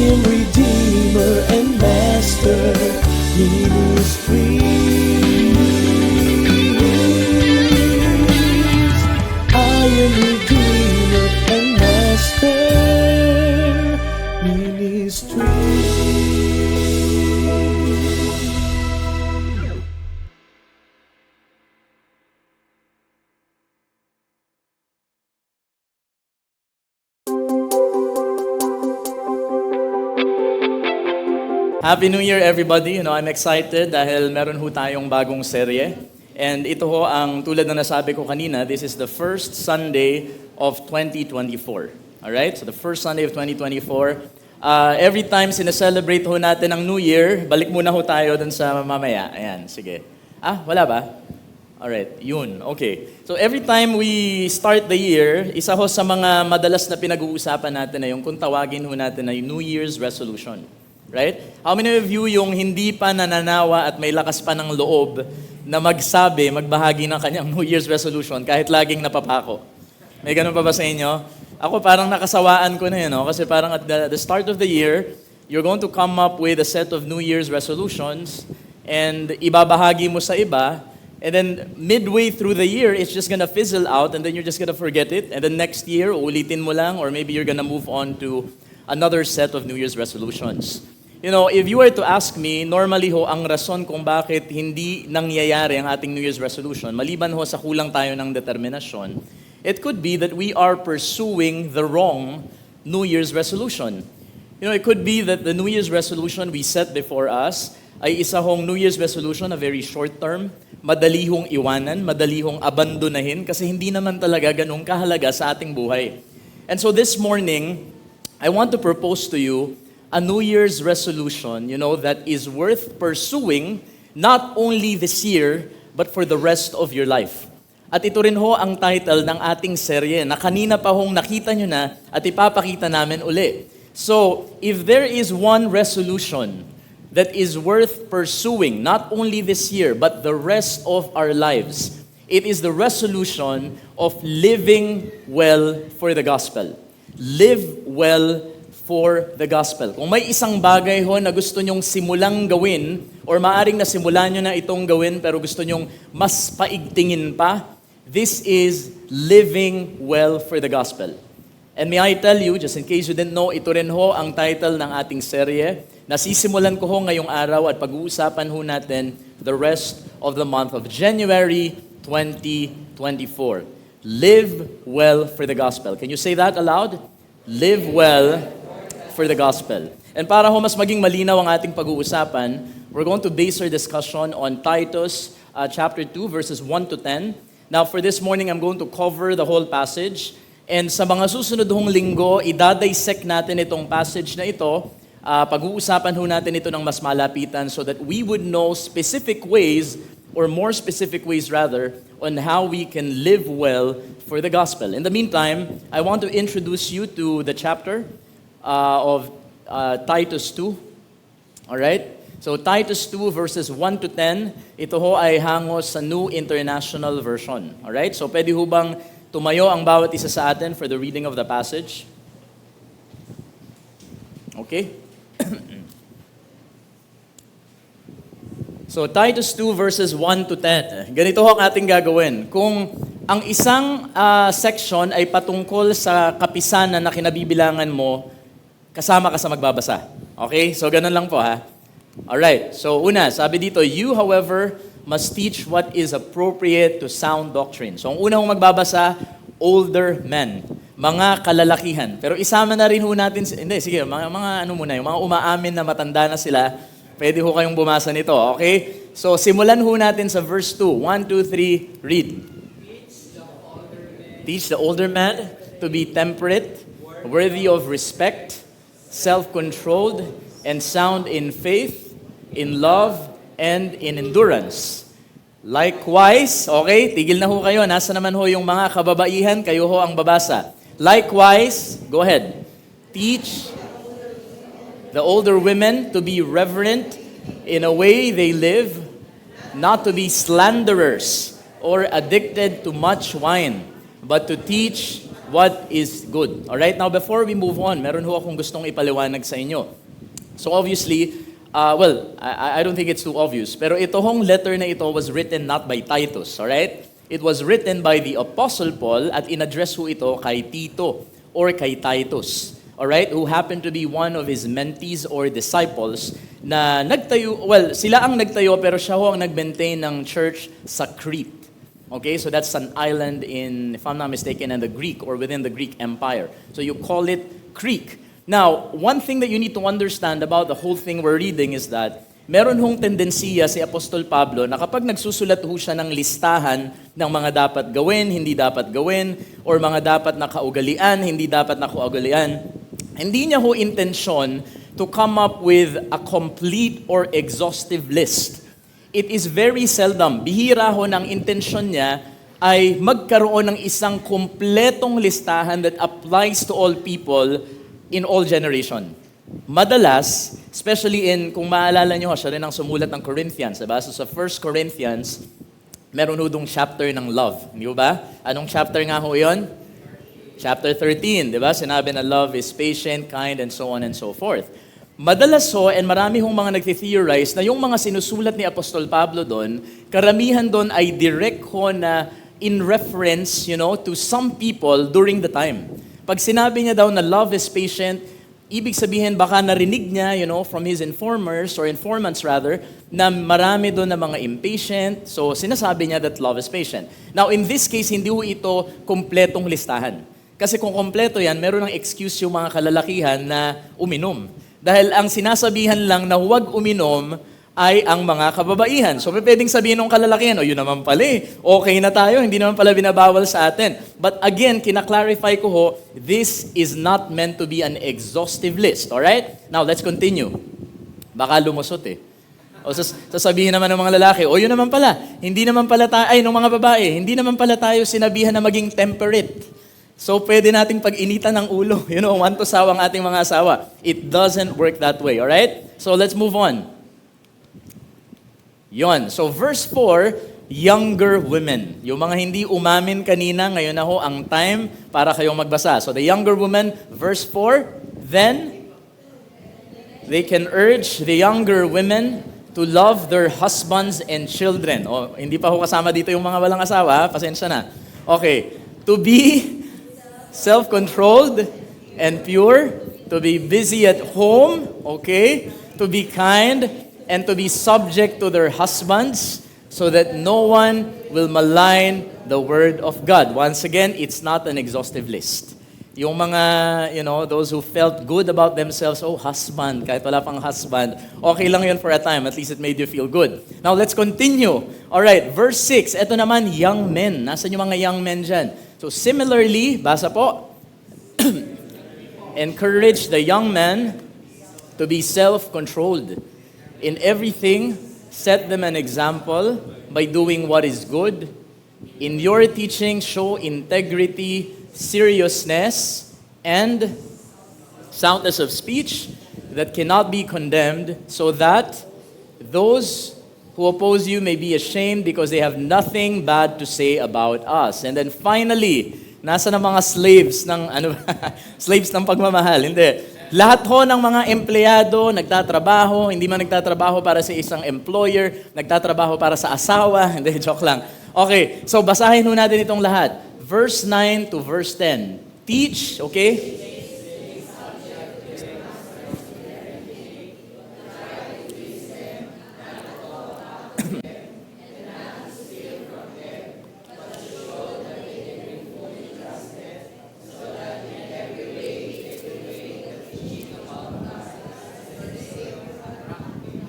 am Redeemer and Master Ministries. I am Redeemer and Master Ministries. Happy New Year, everybody. I'm excited dahil meron ho tayong bagong serye. And ito ho ang tulad na nasabi ko kanina, this is the first Sunday of 2024. Alright? So the first Sunday of 2024. Every time sineselebrate ho natin ang New Year, balik muna ho tayo dun sa mamaya. Ayan, sige. Wala ba? Alright, yun. Okay. So every time we start the year, isa ho sa mga madalas na pinag-uusapan natin na yung kung tawagin ho natin na yung New Year's resolution. Right? How many of you yung hindi pa nananawa at may lakas pa ng loob na magbahagi ng kanyang New Year's resolution kahit laging napapako? May ganun pa ba sa inyo? Ako parang nakasawaan ko na yun, no? Kasi parang at the start of the year, you're going to come up with a set of New Year's resolutions and ibabahagi mo sa iba, and then midway through the year, it's just gonna fizzle out and then you're just gonna forget it, and then next year, uulitin mo lang, or maybe you're gonna move on to another set of New Year's resolutions. If you were to ask me, normally ho, ang rason kung bakit hindi nangyayari ang ating New Year's resolution, maliban ho sa kulang tayo ng determinasyon, it could be that we are pursuing the wrong New Year's resolution. It could be that the New Year's resolution we set before us ay isa hong New Year's resolution na very short term, madali hong iwanan, madali hong abandonahin, kasi hindi naman talaga ganun kahalaga sa ating buhay. And so this morning, I want to propose to you a New Year's resolution, that is worth pursuing not only this year, but for the rest of your life. At ito rin ho ang title ng ating serye na kanina pa hong nakita nyo na at ipapakita namin uli. So, if there is one resolution that is worth pursuing, not only this year, but the rest of our lives, it is the resolution of living well for the gospel. Live well for the gospel. Kung may isang bagay ho na gusto nyong simulang gawin, or maaring nasimulan nyo na itong gawin pero gusto nyong mas paigtingin pa, this is living well for the gospel. And may I tell you, just in case you didn't know, ito rin ho ang title ng ating serye. Nasisimulan ko ho ngayong araw at pag-uusapan ho natin the rest of the month of January 2024. Live well for the gospel. Can you say that aloud? Live well for the gospel. And para ho mas maging malinaw ang ating pag-uusapan, we're going to base our discussion on Titus chapter 2 verses 1 to 10. Now for this morning, I'm going to cover the whole passage. And sa mga susunod hong linggo, idadissect natin itong passage na ito. Pag-uusapan ho natin ito ng mas malapitan so that we would know specific ways, or more specific ways rather, on how we can live well for the gospel. In the meantime, I want to introduce you to the chapter of Titus 2. Alright? So Titus 2 verses 1 to 10, ito ho ay hango sa New International Version. Alright? So pwede ho bang tumayo ang bawat isa sa atin for the reading of the passage? Okay? So Titus 2 verses 1 to 10. Ganito ho ang ating gagawin. Kung ang isang section ay patungkol sa kapisanan na kinabibilangan mo, kasama ka sa magbabasa. Okay? So ganun lang po ha. Alright. So una, sabi dito, you however must teach what is appropriate to sound doctrine. So ang unang magbabasa, older men, mga kalalakihan. Pero isama na rin ho natin, sige, mga ano muna, yung mga umaamin na matanda na sila, pwede ho kayong bumasa nito, okay? So simulan ho natin sa verse 2. 1, 2, 3, read. Teach the older men to be temperate, worthy of respect, self-controlled, and sound in faith, in love, and in endurance. Likewise, okay, tigil na ho kayo. Nasa naman ho yung mga kababaihan, kayo ho ang babasa. Likewise, go ahead. Teach the older women to be reverent in a way they live, not to be slanderers or addicted to much wine, but to teach what is good. Alright, now before we move on, meron ho akong gustong ipaliwanag sa inyo. So obviously, I don't think it's too obvious, pero ito hong letter na ito was written not by Titus, alright? It was written by the Apostle Paul at in-address ho ito kay Tito or kay Titus, alright? Who happened to be one of his mentees or disciples na nagtayo, sila ang nagtayo pero siya ho ang nag-maintain ng church sa Crete. Okay, so that's an island in, if I'm not mistaken, in the Greek or within the Greek Empire. So you call it Crete. Now, one thing that you need to understand about the whole thing we're reading is that meron hong tendensiya si Apostol Pablo na kapag nagsusulat ho siya ng listahan ng mga dapat gawin, hindi dapat gawin, or mga dapat na kaugalian, hindi dapat na kaugalian, hindi niya ho intensyon to come up with a complete or exhaustive list. It is very seldom, bihira ho ng intensyon niya ay magkaroon ng isang kumpletong listahan that applies to all people in all generation. Madalas, especially kung maalala nyo, siya rin ang sumulat ng Corinthians, diba? So sa 1 Corinthians, meron ho dong chapter ng love. Hindi ba? Anong chapter nga ho yun? Chapter 13, diba? Sinabi na love is patient, kind, and so on and so forth. Madalas ho, and marami hong mga nagthi-theorize na yung mga sinusulat ni Apostol Pablo doon, karamihan doon ay direct ho na in reference, to some people during the time. Pag sinabi niya daw na love is patient, ibig sabihin baka narinig niya, from his informers or informants rather, na marami doon na mga impatient. So sinasabi niya that love is patient. Now in this case, hindi ho ito kumpletong listahan. Kasi kung kompleto yan, meron ng excuse yung mga kalalakihan na uminom. Dahil ang sinasabihan lang na huwag uminom ay ang mga kababaihan. So pwedeng sabihin ng kalalakihan, yun naman pala okay na tayo, hindi naman pala binabawal sa atin. But again, kinaklarify ko ho, this is not meant to be an exhaustive list. Alright? Now, let's continue. Baka lumusot O sasabihin naman ng mga lalaki, yun naman pala, hindi naman pala tayo, ng mga babae, hindi naman pala tayo sinabihan na maging temperate. So pwede nating pag-initan ng ulo, want to sawa ang ating mga asawa. It doesn't work that way, alright? So let's move on. Yon. So verse 4, younger women. Yung mga hindi umamin kanina, ngayon na ho ang time para kayong magbasa. So the younger women, verse 4, then they can urge the younger women to love their husbands and children. Hindi pa ho kasama dito yung mga walang asawa, pasensya na. Okay. To be self-controlled and pure, to be busy at home, okay? To be kind, and to be subject to their husbands so that no one will malign the word of God. Once again, it's not an exhaustive list. Yung mga, those who felt good about themselves, husband, kahit wala pang husband, okay lang yun for a time, at least it made you feel good. Now, let's continue. Alright, verse 6, eto naman, young men. Nasaan yung mga young men dyan? So, similarly, basa po, encourage the young men to be self-controlled. In everything, set them an example by doing what is good. In your teaching, show integrity, seriousness, and soundness of speech that cannot be condemned, so that those who oppose you may be ashamed because they have nothing bad to say about us. And then finally, nasa na mga slaves ng slaves ng pagmamahal? Hindi. Lahat ho ng mga empleyado, nagtatrabaho, hindi man nagtatrabaho para sa isang employer, nagtatrabaho para sa asawa, hindi, joke lang. Okay, so basahin ho natin itong lahat. Verse 9 to verse 10. Teach, okay?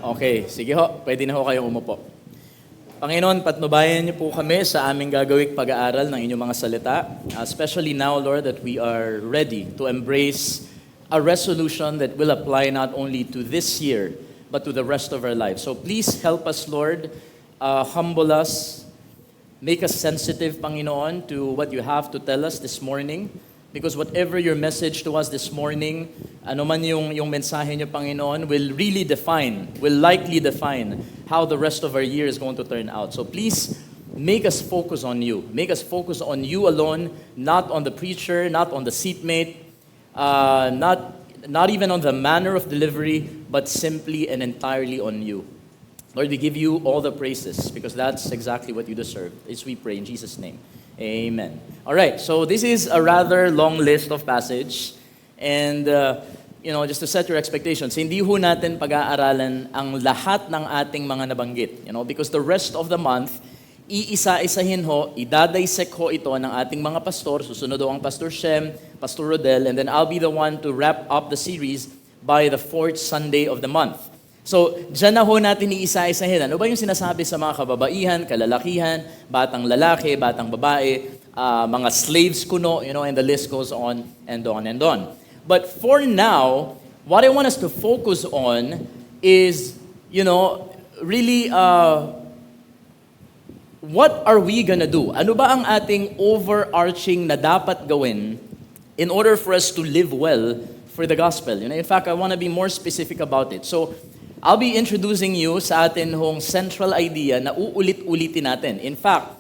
Okay, sige ho, pwede na ho kayong umupo. Panginoon, patnubayan niyo po kami sa aming gagawing pag-aaral ng inyong mga salita, especially now, Lord, that we are ready to embrace a resolution that will apply not only to this year, but to the rest of our lives. So please help us, Lord, humble us, make us sensitive, Panginoon, to what you have to tell us this morning. Because whatever your message to us this morning, ano man yung mensahe niyo, Panginoon, will likely define how the rest of our year is going to turn out. So please, make us focus on you. Make us focus on you alone, not on the preacher, not on the seatmate, not even on the manner of delivery, but simply and entirely on you. Lord, we give you all the praises because that's exactly what you deserve. This we pray in Jesus' name. Amen. All right, so this is a rather long list of passage. And, just to set your expectations, hindi ho natin pag-aaralan ang lahat ng ating mga nabanggit. Because the rest of the month, iisa-isahin ho, idadaysek ho ito ng ating mga pastor. Susunod ho ang Pastor Shem, Pastor Rodel, and then I'll be the one to wrap up the series by the 4th Sunday of the month. So, dyan na ho natin iisa-isahin. Ano ba yung sinasabi sa mga kababaihan, kalalakihan, batang lalaki, batang babae, mga slaves kuno, and the list goes on and on and on. But for now, what I want us to focus on is, really, what are we gonna do? Ano ba ang ating overarching na dapat gawin in order for us to live well for the gospel? In fact, I want to be more specific about it. So, I'll be introducing you sa atin hong central idea na uulit-ulitin natin. In fact,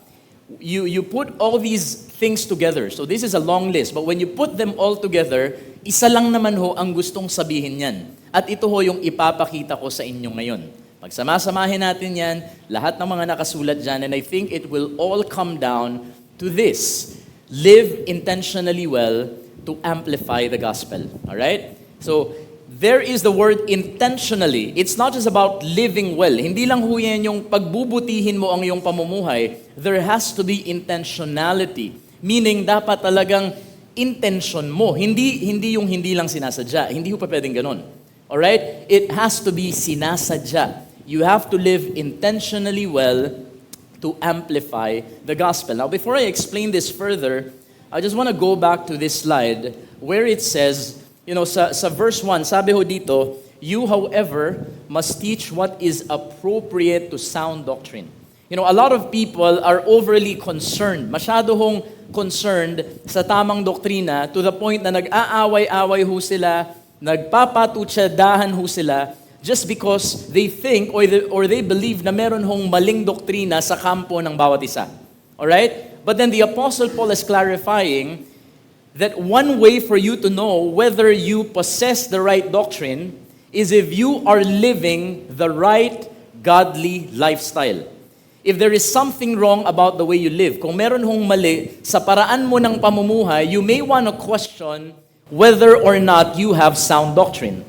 you put all these things together. So this is a long list. But when you put them all together, isa lang naman ho ang gustong sabihin yan. At ito ho yung ipapakita ko sa inyo ngayon. Pagsama-samahin natin yan, lahat ng mga nakasulat dyan, and I think it will all come down to this. Live intentionally well to amplify the gospel. Alright? So, there is the word intentionally. It's not just about living well. Hindi lang ho yan yung pagbubutihin mo ang iyong pamumuhay. There has to be intentionality. Meaning, dapat talagang intention mo. Hindi yung hindi lang sinasadya. Hindi ho pa pwedeng ganun. Alright? It has to be sinasadya. You have to live intentionally well to amplify the gospel. Now, before I explain this further, I just want to go back to this slide where it says, sa verse 1, sabi ho dito, you, however, must teach what is appropriate to sound doctrine. A lot of people are overly concerned, masyado hong concerned sa tamang doktrina to the point na nag-aaway-away ho sila, nagpapatutsadahan ho sila, just because they think or they believe na meron hong maling doktrina sa kampo ng bawat isa. Alright? But then the Apostle Paul is clarifying that one way for you to know whether you possess the right doctrine is if you are living the right godly lifestyle. If there is something wrong about the way you live, kung meron hong mali sa paraan mo ng pamumuhay, you may want to question whether or not you have sound doctrine.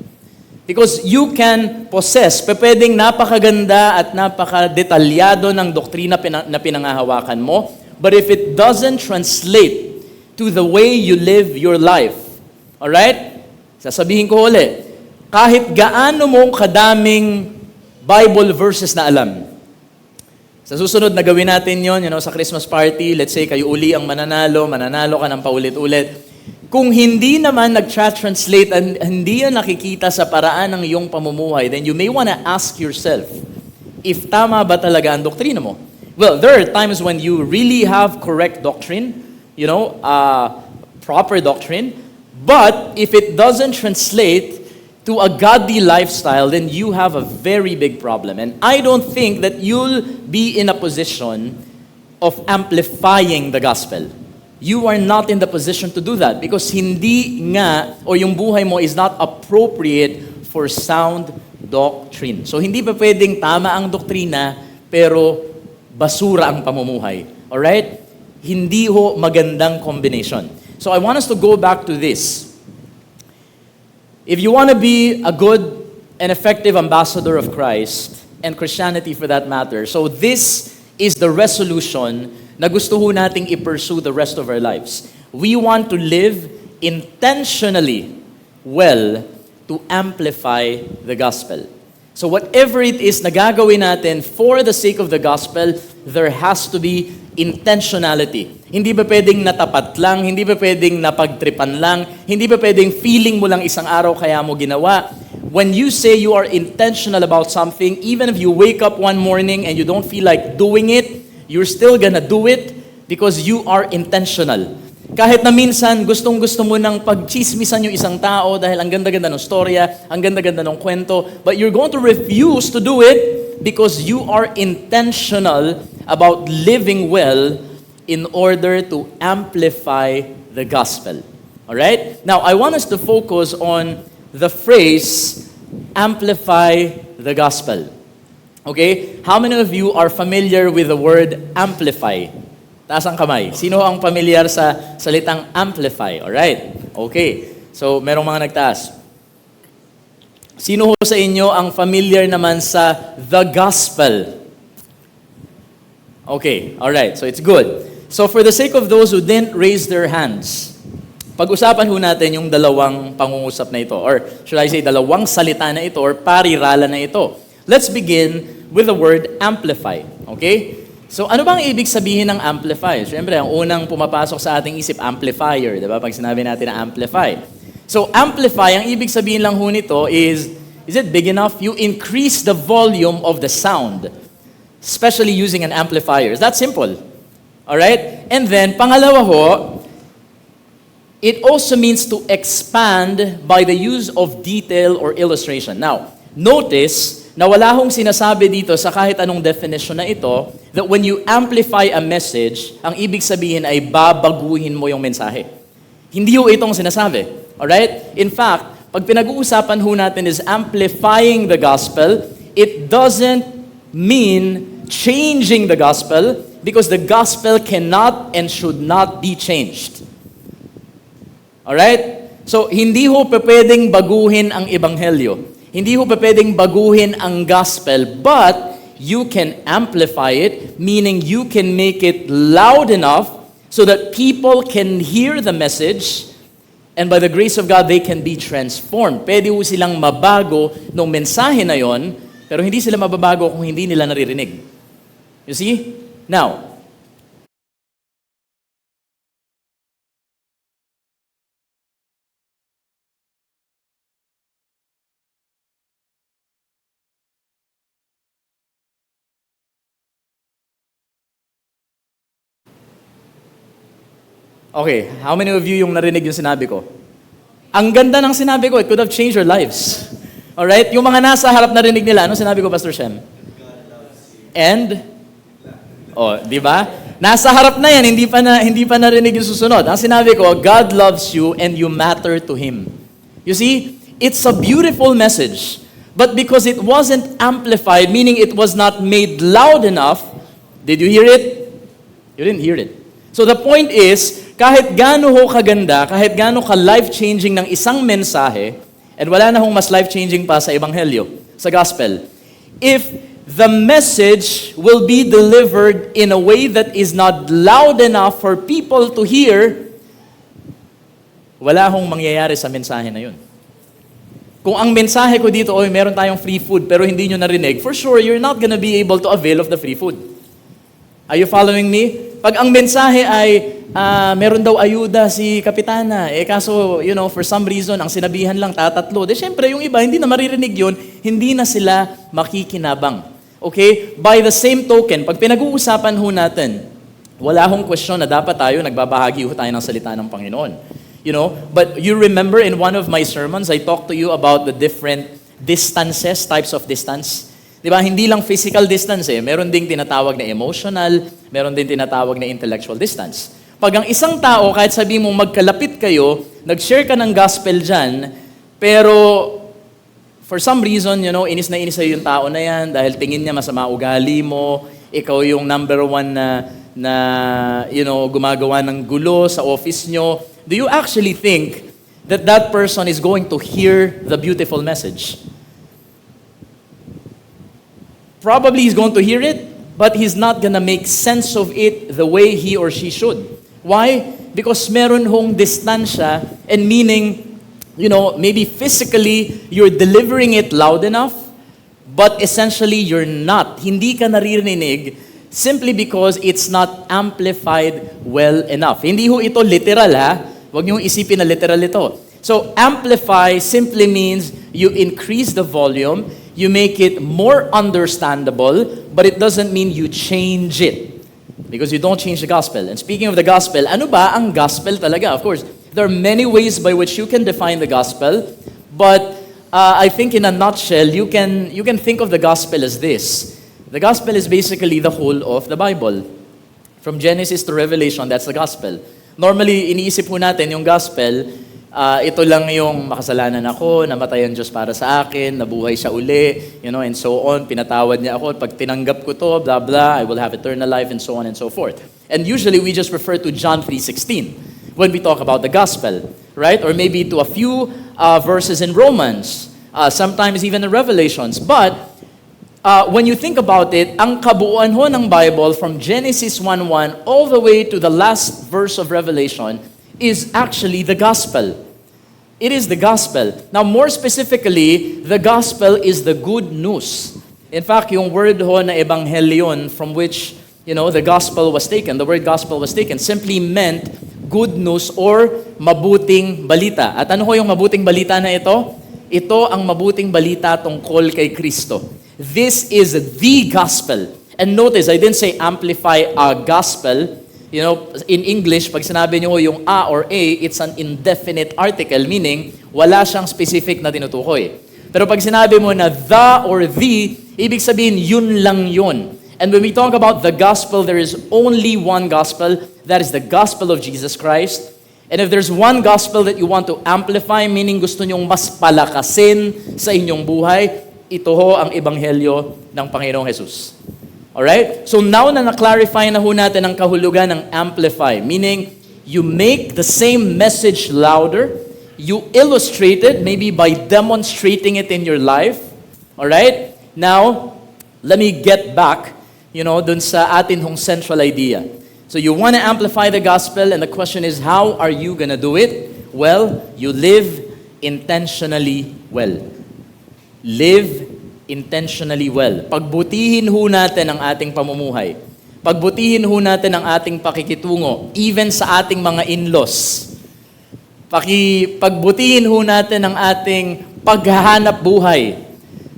Because you can possess, pwedeng napakaganda at napakadetalyado ng doktrina na pinangahawakan mo, but if it doesn't translate to the way you live your life. Alright? Sasabihin ko ulit, kahit gaano mong kadaming Bible verses na alam, sa susunod na gawin natin yon, sa Christmas party, let's say kayo uli ang mananalo ka ng paulit-ulit. Kung hindi naman nag-translate at hindi yan nakikita sa paraan ng iyong pamumuhay, then you may want to ask yourself, if tama ba talaga ang doktrina mo? Well, there are times when you really have correct doctrine, proper doctrine. But if it doesn't translate to a godly lifestyle, then you have a very big problem. And I don't think that you'll be in a position of amplifying the gospel. You are not in the position to do that because hindi nga, o yung buhay mo is not appropriate for sound doctrine. So hindi pa pwedeng tama ang doktrina, pero basura ang pamumuhay. Alright? Hindi ho magandang combination. So I want us to go back to this. If you want to be a good and effective ambassador of Christ and Christianity for that matter, so this is the resolution na gusto ho nating i-pursue the rest of our lives. We want to live intentionally well to amplify the gospel. So whatever it is na gagawin natin for the sake of the gospel, there has to be intentionality. Hindi ba pwedeng natapat lang, hindi ba pwedeng napagtripan lang, hindi ba pwedeng feeling mo lang isang araw kaya mo ginawa. When you say you are intentional about something, even if you wake up one morning and you don't feel like doing it, you're still gonna do it because you are intentional. Kahit na minsan, gustong-gusto mo nang pagchismisan yung isang tao dahil ang ganda-ganda ng storya, ang ganda-ganda ng kwento, but you're going to refuse to do it because you are intentional about living well in order to amplify the gospel. All right? Now, I want us to focus on the phrase, amplify the gospel. Okay? How many of you are familiar with the word amplify? Taas ang kamay. Sino ang familiar sa salitang amplify? Alright. Okay. So, merong mga nagtaas. Sino ho sa inyo ang familiar naman sa the gospel? Okay. Alright. So, it's good. So, for the sake of those who didn't raise their hands, pag-usapan ho natin yung dalawang pangungusap na ito, or should I say, dalawang salita na ito, or parirala na ito. Let's begin with the word amplify. Okay? So, ano bang ibig sabihin ng amplify? Siyempre, ang unang pumapasok sa ating isip, amplifier, di ba? Pag sinabi natin na amplify. So, amplify, ang ibig sabihin lang ho nito is it big enough? You increase the volume of the sound, especially using an amplifier. Is that simple? Alright? And then, pangalawa ho, it also means to expand by the use of detail or illustration. Now, notice na wala hong sinasabi dito sa kahit anong definition na ito that when you amplify a message, ang ibig sabihin ay babaguhin mo yung mensahe. Hindi ho itong sinasabi. Alright? In fact, pag pinag-uusapan ho natin is amplifying the gospel, it doesn't mean changing the gospel because the gospel cannot and should not be changed. Alright? So, hindi ho pwedeng baguhin ang ebanghelyo. Hindi ho pwedeng baguhin ang gospel, but you can amplify it, meaning you can make it loud enough so that people can hear the message, and by the grace of God, they can be transformed. Pwede ho silang mabago ng mensahe na yon, pero hindi sila mababago kung hindi nila naririnig. You see? Now, okay, how many of you yung narinig yung sinabi ko? Ang ganda ng sinabi ko, it could have changed your lives. Alright? Yung mga nasa harap narinig nila, ano sinabi ko, Pastor Shem? And? Oh, di ba? Nasa harap na yan, hindi pa narinig yung susunod. Ang sinabi ko, God loves you and you matter to Him. You see, it's a beautiful message. But because it wasn't amplified, meaning it was not made loud enough, did you hear it? You didn't hear it. So the point is, kahit gaano ho kaganda, kahit gaano ka-life-changing ng isang mensahe, and wala na hong mas life-changing pa sa Ebanghelyo, sa Gospel, if the message will be delivered in a way that is not loud enough for people to hear, wala hong mangyayari sa mensahe na yun. Kung ang mensahe ko dito, oy, meron tayong free food, pero hindi nyo narinig, for sure, you're not gonna be able to avail of the free food. Are you following me? Pag ang mensahe ay, meron daw ayuda si Kapitana, kaso, for some reason, ang sinabihan lang tatatlo, syempre, yung iba, hindi na maririnig yun, hindi na sila makikinabang. Okay? By the same token, pag pinag-uusapan ho natin, wala hong question na dapat tayo, nagbabahagi ho tayo ng salita ng Panginoon. But you remember in one of my sermons, I talked to you about the different distances, types of distance. Di ba? Hindi lang physical distance Meron ding tinatawag na emotional, meron din tinatawag na intellectual distance. Pag ang isang tao, kahit sabi mo magkalapit kayo, nag-share ka ng gospel dyan, pero for some reason, inis na inis sa'yo yung tao na yan dahil tingin niya masama ugali mo, ikaw yung number one na gumagawa ng gulo sa office nyo. Do you actually think that that person is going to hear the beautiful message? Probably he's going to hear it, but he's not gonna make sense of it the way he or she should. Why? Because meron hong distansya, and meaning, maybe physically, you're delivering it loud enough, but essentially, you're not. Hindi ka naririnig simply because it's not amplified well enough. Hindi ho ito literal, ha? Huwag niyong isipin na literal ito. So, amplify simply means you increase the volume, you make it more understandable, but it doesn't mean you change it. Because you don't change the gospel. And speaking of the gospel, ano ba ang gospel talaga? Of course, there are many ways by which you can define the gospel, but I think in a nutshell, you can think of the gospel as this. The gospel is basically the whole of the Bible. From Genesis to Revelation, that's the gospel. Normally, iniisip po natin yung gospel, ito lang yung makasalanan ako, namatay ang Diyos para sa akin, nabuhay siya uli, and so on. Pinatawad niya ako. Pag tinanggap ko to, blah, blah, I will have eternal life, and so on and so forth. And usually, we just refer to John 3:16 when we talk about the gospel, right? Or maybe to a few verses in Romans, sometimes even in Revelations. But when you think about it, ang kabuuan ho ng Bible from Genesis 1:1 all the way to the last verse of Revelation is actually the gospel. It is the gospel. Now, more specifically, the gospel is the good news. In fact, yung word ho na ebanghelyon from which, the gospel was taken, the word gospel was taken, simply meant good news or mabuting balita. At ano ho yung mabuting balita na ito? Ito ang mabuting balita tungkol kay Kristo. This is the gospel. And notice, I didn't say amplify a gospel. In English, pag sinabi nyo yung a or a, it's an indefinite article, meaning wala siyang specific na tinutukoy. Pero pag sinabi mo na the or the, ibig sabihin yun lang yun. And when we talk about the gospel, there is only one gospel. That is the gospel of Jesus Christ. And if there's one gospel that you want to amplify, meaning gusto nyong mas palakasin sa inyong buhay, ito ho ang ebanghelyo ng Panginoong Jesus. Alright? So now na na-clarify na ho natin ang kahulugan ng amplify, meaning you make the same message louder, you illustrate it maybe by demonstrating it in your life. Alright? Now, let me get back, dun sa atin hong central idea. So you want to amplify the gospel, and the question is, how are you gonna do it? Well, you live intentionally well. Live intentionally well. Pagbutihin ho natin ang ating pamumuhay. Pagbutihin ho natin ang ating pakikitungo, even sa ating mga in-laws. Pagbutihin ho natin ang ating paghahanap buhay.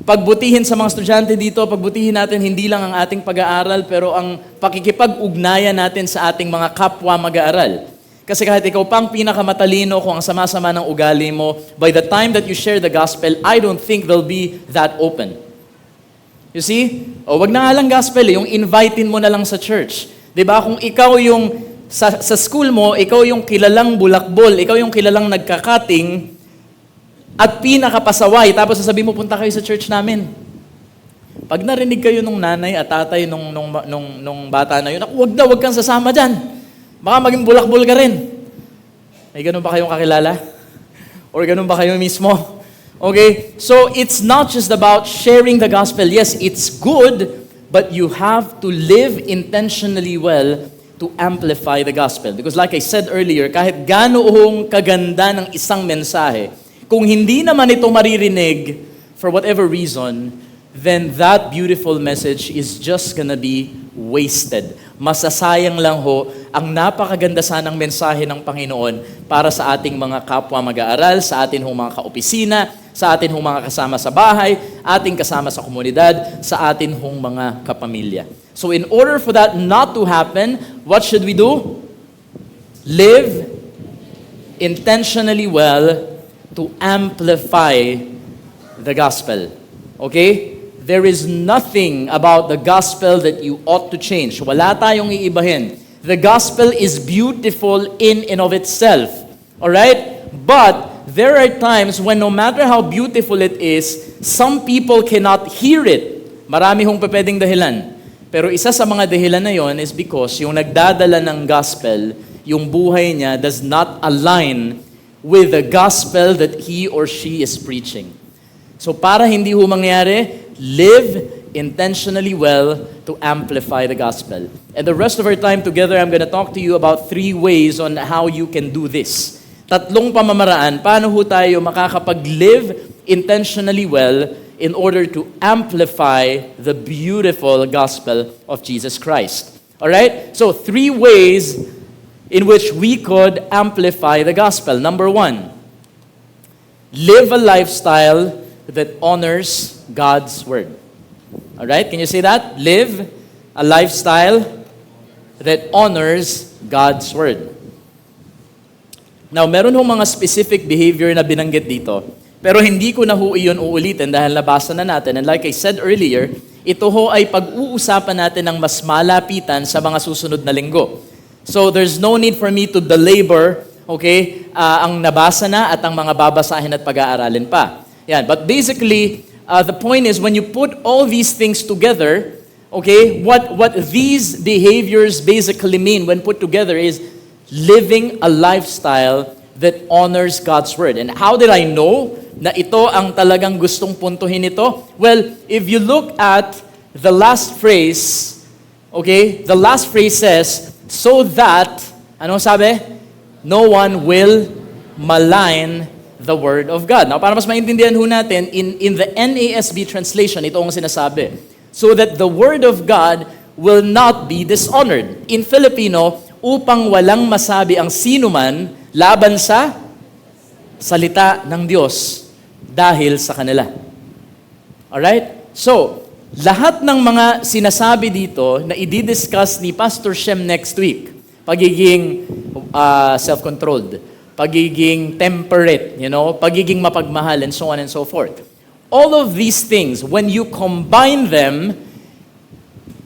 Pagbutihin sa mga estudyante dito, pagbutihin natin hindi lang ang ating pag-aaral, pero ang pakikipag-ugnayan natin sa ating mga kapwa mag-aaral. Kasi kahit ikaw pang pinakamatalino, kung ang sama-sama ng ugali mo, by the time that you share the gospel, I don't think they'll be that open. You see? Wag na nga lang gospel, yung invitein mo na lang sa church. 'Di ba? Kung ikaw yung sa school mo, ikaw yung kilalang bulakbol, ikaw yung kilalang nagkakating at pinakapasaway, tapos sasabihin mo, punta kayo sa church namin. Pag narinig kayo nung nanay at tatay nung bata na yun, wag kang sasama dyan. Baka maging bulakbol ka rin. May ganun ba kayong kakilala? Or ganun ba kayo mismo? Okay? So, it's not just about sharing the gospel. Yes, it's good, but you have to live intentionally well to amplify the gospel. Because like I said earlier, kahit ganoong kaganda ng isang mensahe, kung hindi naman ito maririnig for whatever reason, then that beautiful message is just gonna be wasted. Masasayang lang ho ang napakaganda sanang mensahe ng Panginoon para sa ating mga kapwa mag-aaral, sa ating mga kaopisina, sa ating mga kasama sa bahay, ating kasama sa komunidad, sa ating mga kapamilya. So in order for that not to happen, what should we do? Live intentionally well to amplify the gospel. Okay? There is nothing about the gospel that you ought to change. Wala tayong iibahin. The gospel is beautiful in and of itself. Alright? But there are times when no matter how beautiful it is, some people cannot hear it. Marami hong pwedeng dahilan. Pero isa sa mga dahilan na yon is because yung nagdadala ng gospel, yung buhay niya does not align with the gospel that he or she is preaching. So para hindi ho mangyari, live intentionally well to amplify the gospel. And the rest of our time together, I'm going to talk to you about 3 ways on how you can do this. 3 pamamaraan, paano ho tayo makakapag-live intentionally well in order to amplify the beautiful gospel of Jesus Christ. Alright? So 3 ways in which we could amplify the gospel. Number 1, live a lifestyle that honors God's word. Alright, can you say that? Live a lifestyle that honors God's word. Now, meron hong mga specific behavior na binanggit dito, pero hindi ko na ho iyon uulitin dahil nabasa na natin. And like I said earlier, ito ho ay pag-uusapan natin ng mas malapitan sa mga susunod na linggo. So there's no need for me to belabor, okay, ang nabasa na at ang mga babasahin at pag-aaralin pa. Yan. But basically, the point is when you put all these things together, okay, what these behaviors basically mean when put together is living a lifestyle that honors God's Word. And how did I know na ito ang talagang gustong puntuhin ito? Well, if you look at the last phrase, okay, the last phrase says, so that, ano sabi? No one will malign the Word of God. Now, para mas maintindihan ho natin, in the NASB translation, ito ang sinasabi. So that the Word of God will not be dishonored. In Filipino, upang walang masabi ang sinuman laban sa salita ng Diyos dahil sa kanila. Alright? So, lahat ng mga sinasabi dito na i-discuss ni Pastor Shem next week, pagiging self-controlled, pagiging temperate, pagiging mapagmahal, and so on and so forth. All of these things, when you combine them,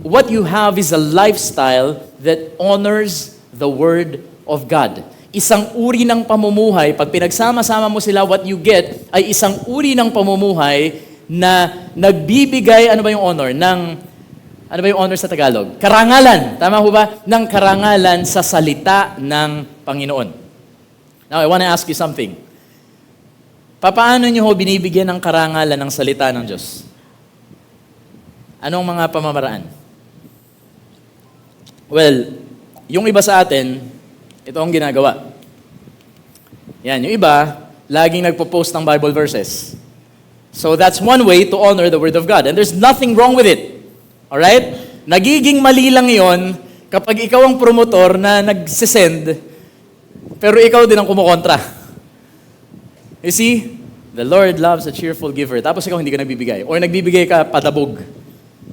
what you have is a lifestyle that honors the Word of God. Isang uri ng pamumuhay, pag pinagsama-sama mo sila, what you get ay isang uri ng pamumuhay na nagbibigay, ano ba yung honor? Ano ba yung honor sa Tagalog? Karangalan. Tama ho ba? Ng karangalan sa salita ng Panginoon. Now, I want to ask you something. Paano nyo ho binibigyan ng karangalan ng salita ng Diyos? Anong mga pamamaraan? Well, yung iba sa atin, ito ang ginagawa. Yan, yung iba, laging nagpo-post ng Bible verses. So that's one way to honor the Word of God. And there's nothing wrong with it. Alright? Nagiging mali lang yon kapag ikaw ang promotor na nagsisend, pero ikaw din ang kumukontra. You see? The Lord loves a cheerful giver. Tapos ikaw hindi ka nagbibigay. Or nagbibigay ka padabog.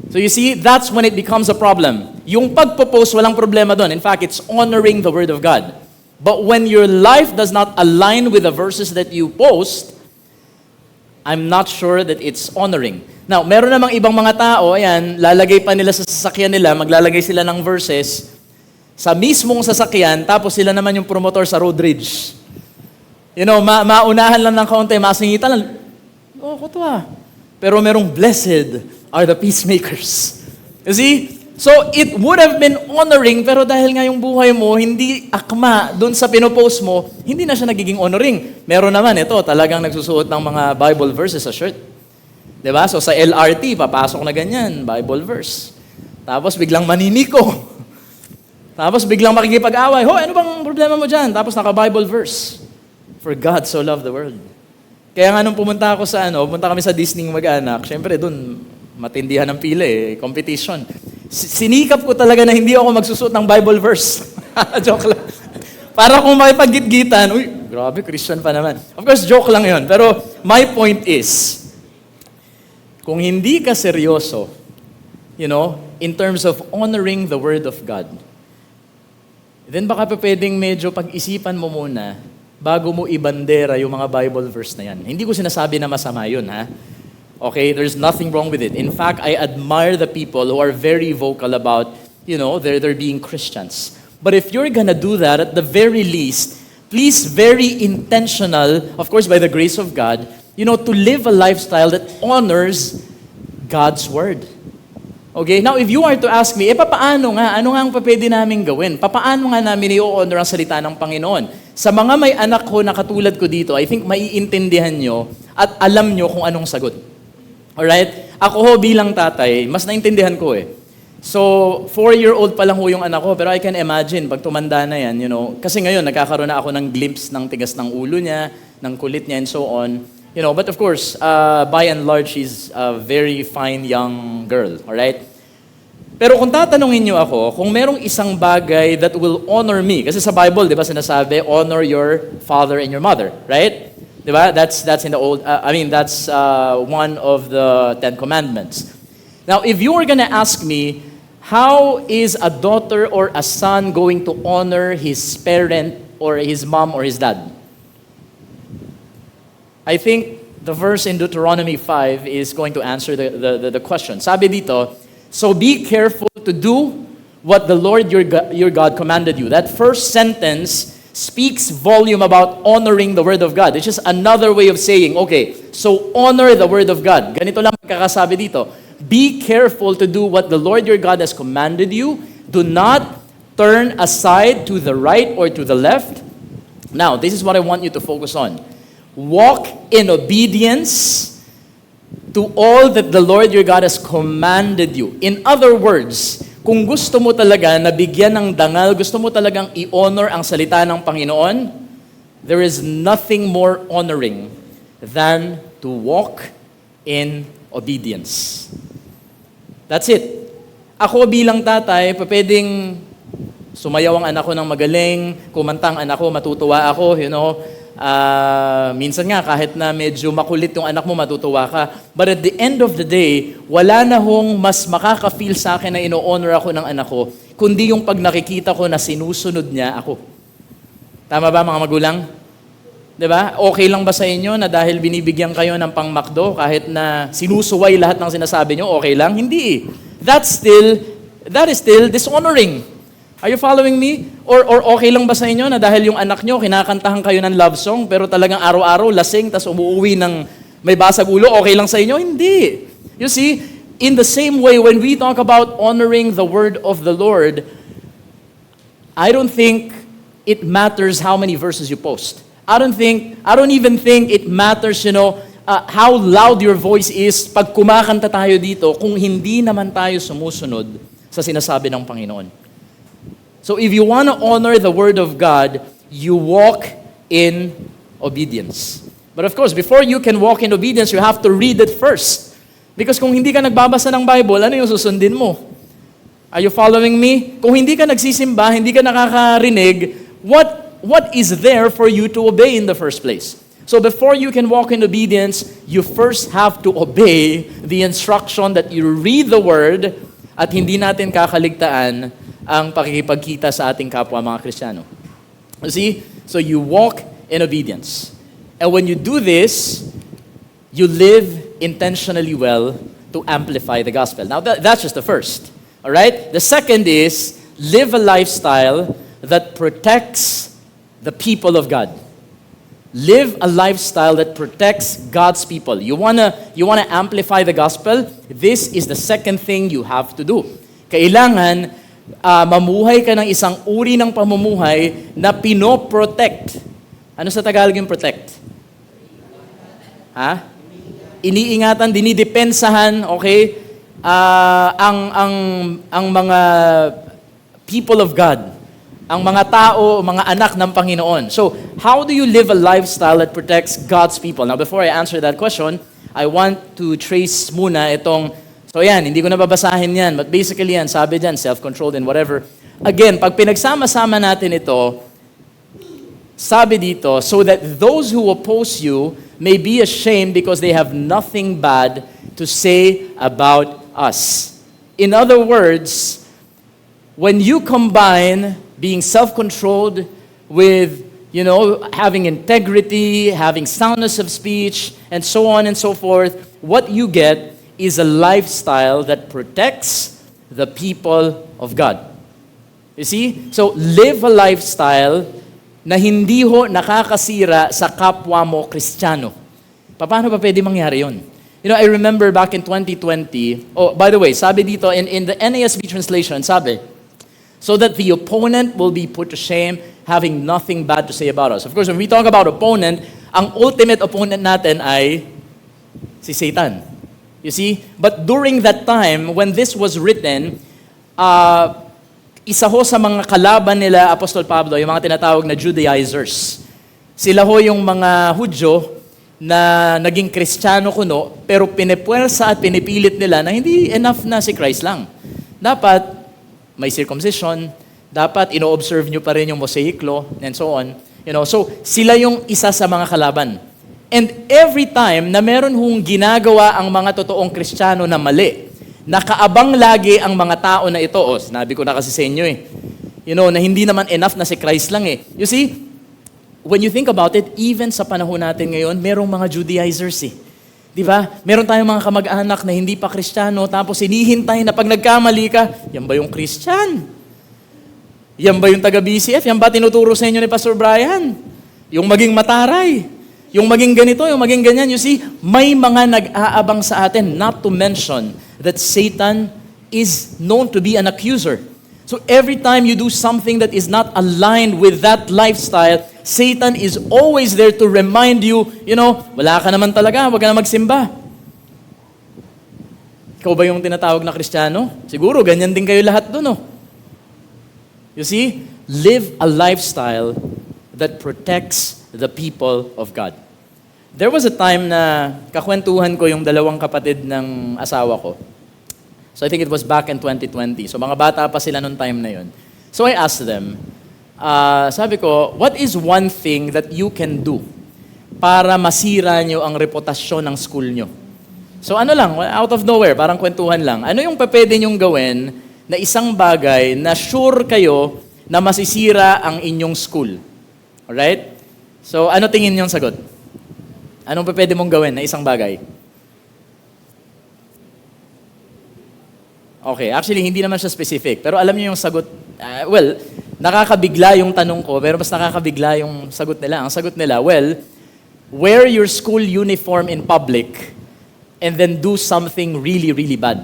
So you see, that's when it becomes a problem. Yung pagpo-post, walang problema doon. In fact, it's honoring the Word of God. But when your life does not align with the verses that you post, I'm not sure that it's honoring. Now, meron namang ibang mga tao, ayan, lalagay pa nila sa sasakyan nila, maglalagay sila ng verses sa mismong sasakyan, tapos sila naman yung promotor sa road rage. Maunahan lang ng kaunti, masingitan lang. Ko to ah. Pero merong blessed are the peacemakers. You see? So, it would have been honoring, pero dahil nga yung buhay mo, hindi akma doon sa pinopost mo, hindi na siya nagiging honoring. Meron naman ito, talagang nagsusuot ng mga Bible verses sa shirt. Diba? So, sa LRT, papasok na ganyan, Bible verse. Tapos, biglang maniniko. Tapos, biglang makikipag-away. Ano bang problema mo dyan? Tapos, naka-Bible verse. For God so loved the world. Kaya nga nung pumunta kami sa Disney mag-anak, syempre doon, matindihan ng pila competition. Sinikap ko talaga na hindi ako magsusuot ng Bible verse. Joke lang. Para kung makipag-gitgitan, uy, grabe, Christian pa naman. Of course, joke lang yon. Pero my point is, kung hindi ka seryoso, in terms of honoring the Word of God, then baka pa pwedeng medyo pag-isipan mo muna bago mo ibandera yung mga Bible verse na yan. Hindi ko sinasabi na masama yun, ha? Okay, there's nothing wrong with it. In fact, I admire the people who are very vocal about, they're being Christians. But if you're gonna do that, at the very least, please very intentional, of course by the grace of God, to live a lifestyle that honors God's Word. Okay, now if you are to ask me, papaano nga? Ano nga ang pwede namin gawin? Papaano nga namin i-honor ang salita ng Panginoon? Sa mga may anak ko na katulad ko dito, I think maiintindihan nyo at alam nyo kung anong sagot. Alright? Ako ho bilang tatay, mas naintindihan ko eh. So, 4-year-old pa lang ho yung anak ko, pero I can imagine, pag tumanda na yan, kasi ngayon, nagkakaroon na ako ng glimpse ng tigas ng ulo niya, ng kulit niya, and so on. But of course, by and large, she's a very fine young girl, alright? Pero kung tatanungin niyo ako, kung merong isang bagay that will honor me, kasi sa Bible, di ba sinasabi, honor your father and your mother, right? Di ba? That's in the old, that's one of the 10 Commandments. Now, if you were gonna ask me, how is a daughter or a son going to honor his parent or his mom or his dad? I think the verse in Deuteronomy 5 is going to answer the question. Sabi dito, so be careful to do what the Lord your God commanded you. That first sentence speaks volume about honoring the Word of God. It's just another way of saying, okay, so honor the Word of God. Ganito lang magkakasabi dito. Be careful to do what the Lord your God has commanded you. Do not turn aside to the right or to the left. Now, this is what I want you to focus on. Walk in obedience to all that the Lord your God has commanded you. In other words, kung gusto mo talaga na bigyan ng dangal, gusto mo talagang i-honor ang salita ng Panginoon, there is nothing more honoring than to walk in obedience. That's it. Ako bilang tatay, pwedeng sumayaw ang anak ko ng magaling, kumanta ang anak ko, matutuwa ako, minsan nga, kahit na medyo makulit yung anak mo, matutuwa ka. But at the end of the day, wala na hong mas makaka-feel sa akin na ino-honor ako ng anak ko, kundi yung pag nakikita ko na sinusunod niya ako. Tama ba mga magulang? Diba? Okay lang ba sa inyo na dahil binibigyan kayo ng pang-McDo, kahit na sinusuway lahat ng sinasabi nyo, okay lang? Hindi. That is still dishonoring. Are you following me? Or okay lang ba sa inyo na dahil yung anak nyo, kinakantahan kayo ng love song, pero talagang araw-araw lasing, tas umuwi ng may basag ulo, okay lang sa inyo? Hindi. You see, in the same way, when we talk about honoring the word of the Lord, I don't think it matters how many verses you post. I don't even think it matters, how loud your voice is pag kumakanta tayo dito kung hindi naman tayo sumusunod sa sinasabi ng Panginoon. So if you want to honor the Word of God, you walk in obedience. But of course, before you can walk in obedience, you have to read it first. Because kung hindi ka nagbabasa ng Bible, ano yung susundin mo? Are you following me? Kung hindi ka nagsisimba, hindi ka nakakarinig, what is there for you to obey in the first place? So before you can walk in obedience, you first have to obey the instruction that you read the Word at hindi natin kakaligtaan ang pakikipagkita sa ating kapwa mga Kristiyano. You see? So you walk in obedience. And when you do this, you live intentionally well to amplify the gospel. Now that's just the first. All right? The second is live a lifestyle that protects the people of God. Live a lifestyle that protects God's people. You wanna amplify the gospel? This is the second thing you have to do. Kailangan mamuhay ka ng isang uri ng pamumuhay na pinoprotect. Ano sa Tagalog yung protect? Iniingatan, dinidepensahan, okay? Ang mga people of God, ang mga tao, mga anak ng Panginoon. So, how do you live a lifestyle that protects God's people? Now, before I answer that question, I want to trace muna itong, so yan, hindi ko nababasahin yan, but basically yan, sabi dyan, self-controlled and whatever. Again, pag pinagsama-sama natin ito, sabi dito, so that those who oppose you may be ashamed because they have nothing bad to say about us. In other words, when you combine being self-controlled with, having integrity, having soundness of speech, and so on and so forth, what you get is a lifestyle that protects the people of God. You see? So, live a lifestyle na hindi ho nakakasira sa kapwa mo Kristiyano. Paano ba pwede mangyari yun? I remember back in 2020, by the way, sabi dito, in the NASB translation, sabi, so that the opponent will be put to shame, having nothing bad to say about us. Of course, when we talk about opponent, ang ultimate opponent natin ay si Satan. You see? But during that time, when this was written, isa ho sa mga kalaban nila, Apostol Pablo, yung mga tinatawag na Judaizers. Sila ho yung mga Hudyo na naging Kristiyano kuno, pero pinipwersa at pinipilit nila na hindi enough na si Christ lang. Dapat may circumcision, dapat ino-observe nyo pa rin yung Mosaic law, and so on. So sila yung isa sa mga kalaban. And every time na meron hong ginagawa ang mga totoong Kristiyano na mali, nakaabang lagi ang mga tao na ito. Sinabi ko na kasi sa inyo na hindi naman enough na si Christ lang . You see, when you think about it, even sa panahon natin ngayon, merong mga Judaizers eh. Di ba? Meron tayong mga kamag-anak na hindi pa Kristiyano, tapos hinihintay na pag nagkamali ka, yan ba yung Christian? Yan ba yung taga-BCF? Yan ba tinuturo sa inyo ni Pastor Brian? Yung maging mataray, yung maging ganito, yung maging ganyan. You see, may mga nag-aabang sa atin, not to mention that Satan is known to be an accuser. So every time you do something that is not aligned with that lifestyle, Satan is always there to remind you, wala ka naman talaga, wag ka na magsimba. Ikaw ba yung tinatawag na Kristiyano? Siguro, ganyan din kayo lahat dun, no? You see, live a lifestyle that protects the people of God. There was a time na kakwentuhan ko yung dalawang kapatid ng asawa ko. So I think it was back in 2020. So mga bata pa sila noong time na yun. So I asked them, sabi ko, what is one thing that you can do para masira nyo ang reputasyon ng school nyo? So ano lang, out of nowhere, parang kwentuhan lang. Ano yung pwede nyong gawin na isang bagay na sure kayo na masisira ang inyong school? Alright? So ano tingin nyong sagot? Anong pwede mong gawin na isang bagay? Okay, actually, hindi naman siya specific. Pero alam niyo yung sagot, nakakabigla yung tanong ko, pero mas nakakabigla yung sagot nila. Ang sagot nila, wear your school uniform in public and then do something really, really bad.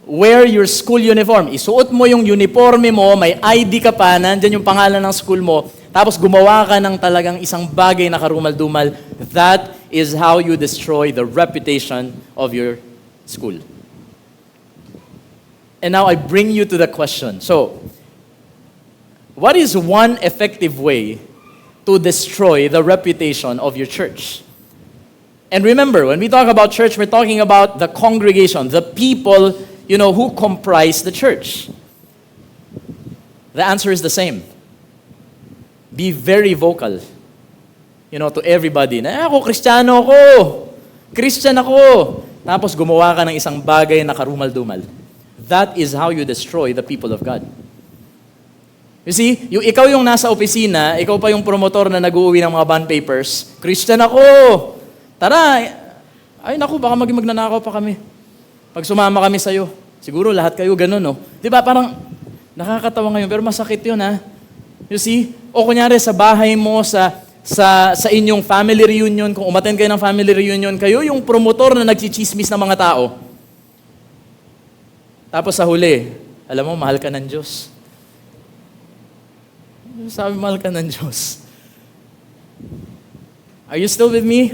Wear your school uniform. Isuot mo yung uniforme mo, may ID ka pa, nandyan yung pangalan ng school mo, tapos gumawa ka ng talagang isang bagay na karumal-dumal. That is how you destroy the reputation of your school. And now I bring you to the question. So, what is one effective way to destroy the reputation of your church? And remember, when we talk about church, we're talking about the congregation, the people, who comprise the church. The answer is the same. Be very vocal, to everybody. Na ako, Kristiyano ako. Christian ako. Tapos gumawa ka ng isang bagay na karumal-dumal. That is how you destroy the people of God. You see, ikaw yung nasa opisina, ikaw pa yung promotor na nag-uuwi ng mga bond papers, Christian ako! Tara! Ay naku, baka magnanakaw pa kami. Pag sumama kami sa'yo, siguro lahat kayo ganun, no? Di ba, parang nakakatawa ngayon, pero masakit yun, ha? You see? O kunyari sa bahay mo, sa inyong family reunion, kung umattend kayo ng family reunion, kayo yung promotor na nagchichismis ng mga tao. Tapos sa huli, alam mo, mahal ka ng Diyos. Sabi, mahal ka ng Diyos. Are you still with me?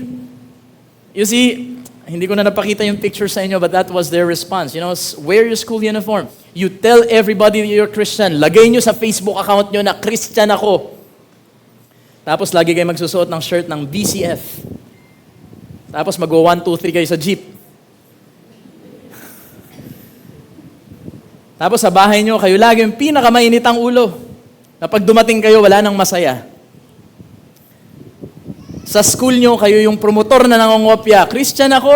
You see, hindi ko na napakita yung picture sa inyo, but that was their response. Wear your school uniform. You tell everybody you're Christian. Lagay nyo sa Facebook account nyo na Christian ako. Tapos lagi kayo magsusuot ng shirt ng BCF. Tapos mag-1, 2, 3 kayo sa jeep. Tapos sa bahay nyo, kayo lagi yung pinakamainit ang ulo. Na pag dumating kayo, wala nang masaya. Sa school nyo, kayo yung promotor na nangongopya. Christian ako!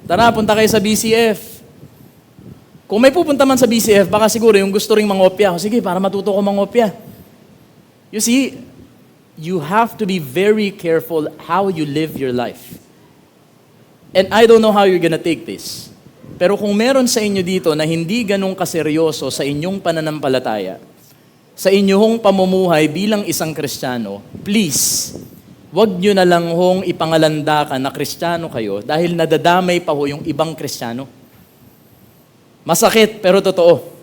Tara, punta kayo sa BCF. Kung may pupunta man sa BCF, baka siguro yung gusto ring mangopya. Sige, para matuto ko mangopya. You see, you have to be very careful how you live your life. And I don't know how you're gonna take this. Pero kung meron sa inyo dito na hindi ganun kaseryoso sa inyong pananampalataya, sa inyong pamumuhay bilang isang Kristiyano, please, wag nyo na lang hong ipangalandakan na Kristiyano kayo dahil nadadamay pa ho yung ibang Kristiyano. Masakit, pero totoo.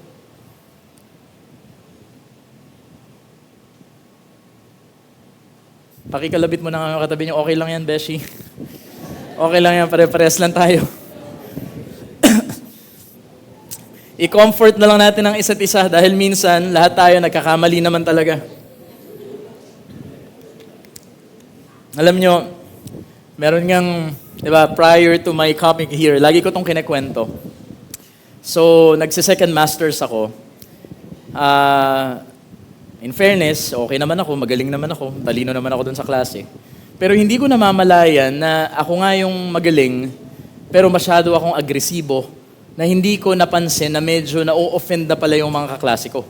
Pakikalabit mo na nga katabi niyo, okay lang yan, Beshi. Okay lang yan, pare-pares lang tayo. I-comfort na lang natin ang isa't isa dahil minsan lahat tayo nagkakamali naman talaga. Alam nyo, meron ngang, prior to my coming here, lagi ko itong kinekwento. So, nagsi-second masters ako. In fairness, okay naman ako, magaling naman ako, talino naman ako dun sa klase. Pero hindi ko namamalayan na ako nga yung magaling, pero masyado akong agresibo na hindi ko napansin na medyo na-offend na pala yung mga kaklase ko.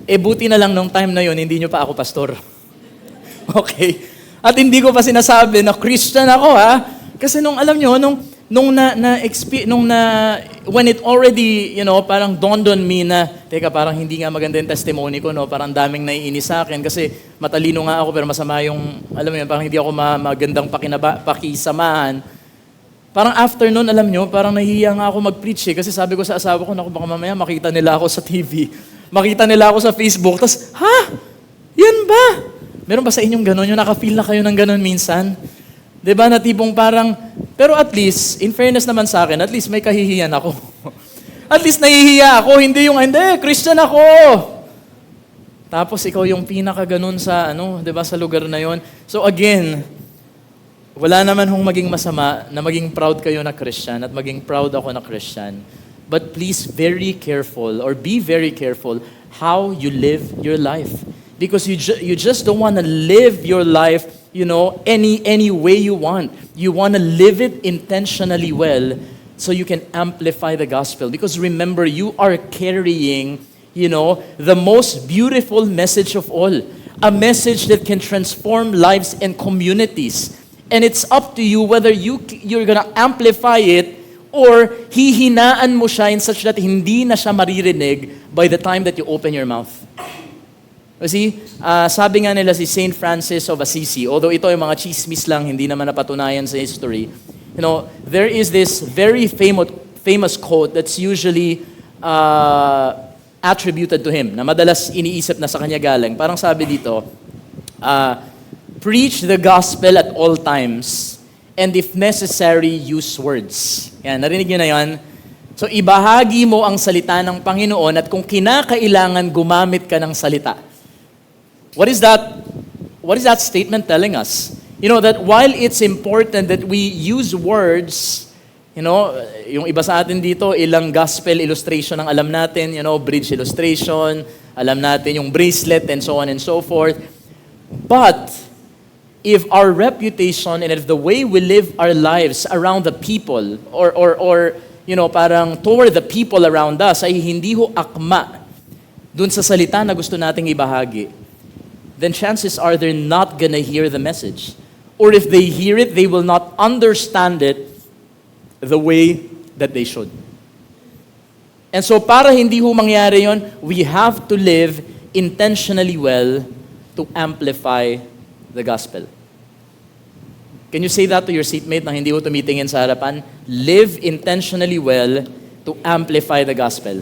buti na lang nung time na yon hindi nyo pa ako pastor. Okay? At hindi ko pa sinasabi na Christian ako, ha? Kasi nung alam nyo, when it already, parang dawned on me na, teka, parang hindi nga maganda yung testimony ko, no? Parang daming naiinis sa akin kasi matalino nga ako pero masama yung, alam mo yun, parang hindi ako magandang pakisamahan. Parang after nun, alam nyo, parang nahihiya nga ako mag-preach kasi sabi ko sa asawa ko, naku, baka mamaya makita nila ako sa TV, makita nila ako sa Facebook, tas, ha? Yan ba? Meron ba sa inyong ganon? Yung naka-feel na kayo ng ganon minsan? Diba na tipong parang, pero at least, in fairness naman sa akin, at least may kahihiyan ako. At least nahihiya ako, hindi, Christian ako. Tapos ikaw yung pinaka-ganon sa, diba, sa lugar na yon. So again, wala naman hong maging masama na maging proud kayo na Christian at maging proud ako na Christian. But please, very careful or be very careful how you live your life. Because you just don't want to live your life, any way you want. You want to live it intentionally well so you can amplify the gospel. Because remember, you are carrying, the most beautiful message of all. A message that can transform lives and communities. And it's up to you whether you're gonna amplify it or hihinaan mo siya in such that hindi na siya maririnig by the time that you open your mouth. You see, sabi nga nila si Saint Francis of Assisi, although ito ay mga chismis lang, hindi naman napatunayan sa history, there is this very famous quote that's usually attributed to him, na madalas iniisip na sa kanya galing. Parang sabi dito, preach the gospel at all times, and if necessary, use words. Yan, narinig nyo na yan? So, ibahagi mo ang salita ng Panginoon at kung kinakailangan, gumamit ka ng salita. What is that statement telling us? That while it's important that we use words, yung iba sa atin dito, ilang gospel illustration ang alam natin, bridge illustration, alam natin yung bracelet and so on and so forth. But, if our reputation and if the way we live our lives around the people or parang toward the people around us ay hindi ho akma dun sa salita na gusto nating ibahagi, then chances are they're not gonna hear the message. Or if they hear it, they will not understand it the way that they should. And so para hindi ho mangyari yon, we have to live intentionally well to amplify the gospel. Can you say that to your seatmate na hindi ho tumitingin sa harapan? Live intentionally well to amplify the gospel.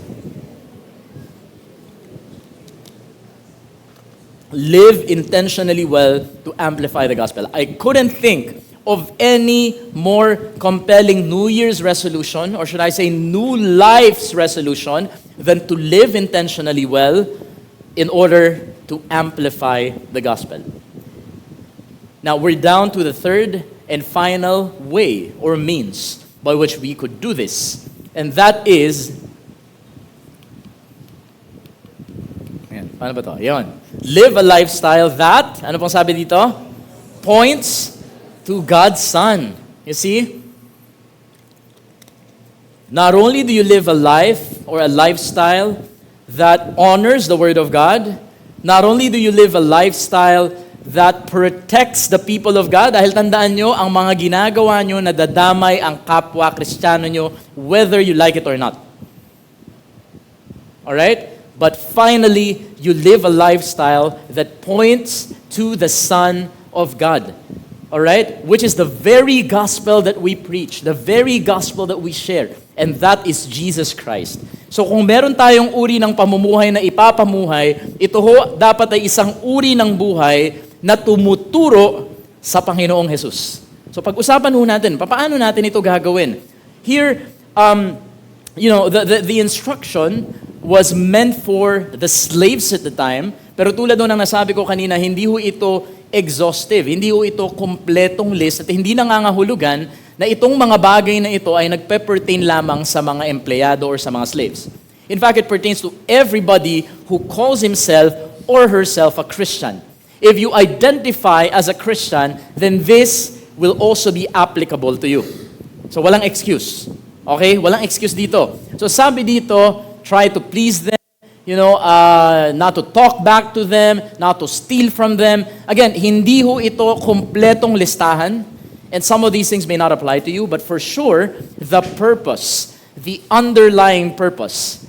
Live intentionally well to amplify the gospel. I couldn't think of any more compelling New Year's resolution, or should I say new life's resolution, than to live intentionally well in order to amplify the gospel. Now, we're down to the third and final way or means by which we could do this. And that is, paano ba to? Yun. Live a lifestyle that, ano pong sabi dito? Points to God's Son. You see? Not only do you live a life or a lifestyle that honors the Word of God, not only do you live a lifestyle that protects the people of God, dahil tandaan nyo, ang mga ginagawa nyo, nadadamay ang kapwa Kristiyano nyo, whether you like it or not. Alright? But finally, you live a lifestyle that points to the Son of God. Alright? Which is the very gospel that we preach, the very gospel that we share. And that is Jesus Christ. So kung meron tayong uri ng pamumuhay na ipapamuhay, ito ho dapat ay isang uri ng buhay na tumuturo sa Panginoong Jesus. So pag-usapan ho natin, paano natin ito gagawin? Here, the instruction was meant for the slaves at the time, pero tulad ng nasabi ko kanina, hindi ho ito exhaustive, hindi ho ito kompletong list, at hindi nangangahulugan na itong mga bagay na ito ay nagpe-pertain lamang sa mga empleyado or sa mga slaves. In fact, it pertains to everybody who calls himself or herself a Christian. If you identify as a Christian, then this will also be applicable to you. So walang excuse. Okay? Walang excuse dito. So sabi dito, try to please them not to talk back to them, not to steal from them. Again, hindi ho ito kompletong listahan. And some of these things may not apply to you, but for sure, the purpose, the underlying purpose,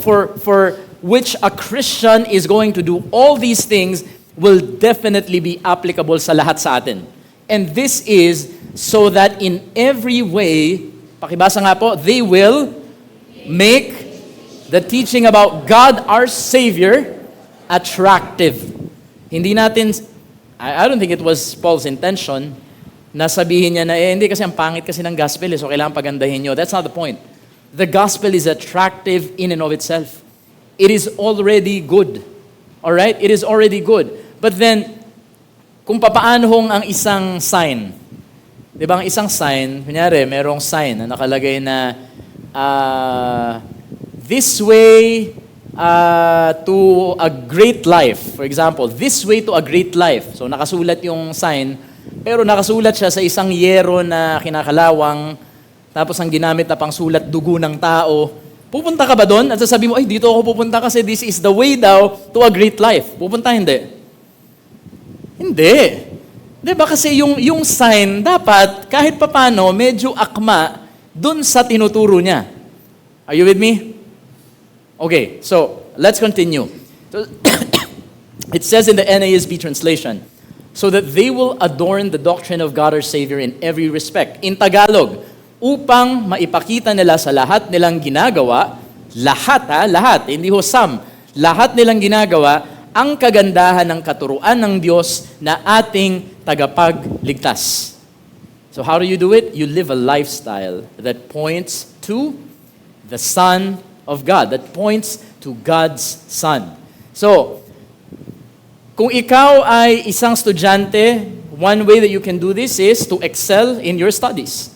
for which a Christian is going to do all these things will definitely be applicable sa lahat sa atin. And this is so that in every way, pakibasa nga po, they will make the teaching about God our Savior attractive. Hindi natin, I don't think it was Paul's intention na sabihin niya na, hindi kasi ang pangit kasi ng gospel, so kailangan pagandahin nyo. That's not the point. The gospel is attractive in and of itself. It is already good. Alright? It is already good. But then, kung papaano hong ang isang sign, di ba ang isang sign, kunyari, merong sign na nakalagay na, this way to a great life. For example, this way to a great life. So nakasulat yung sign, pero nakasulat siya sa isang yero na kinakalawang, tapos ang ginamit na pangsulat dugo ng tao. Pupunta ka ba doon? At sasabihin mo, ay, dito ako pupunta kasi this is the way daw to a great life. Pupunta, hindi? Hindi. Di ba? Kasi yung sign, dapat, kahit papano, medyo akma doon sa tinuturo niya. Are you with me? Okay, so, let's continue. So, it says in the NASB translation, so that they will adorn the doctrine of God our Savior in every respect. In Tagalog, upang maipakita nila sa lahat nilang ginagawa, lahat, hindi ho some, lahat nilang ginagawa, ang kagandahan ng katuruan ng Diyos na ating tagapagligtas. So how do you do it? You live a lifestyle that points to the Son of God, that points to God's Son. So, kung ikaw ay isang estudyante, one way that you can do this is to excel in your studies.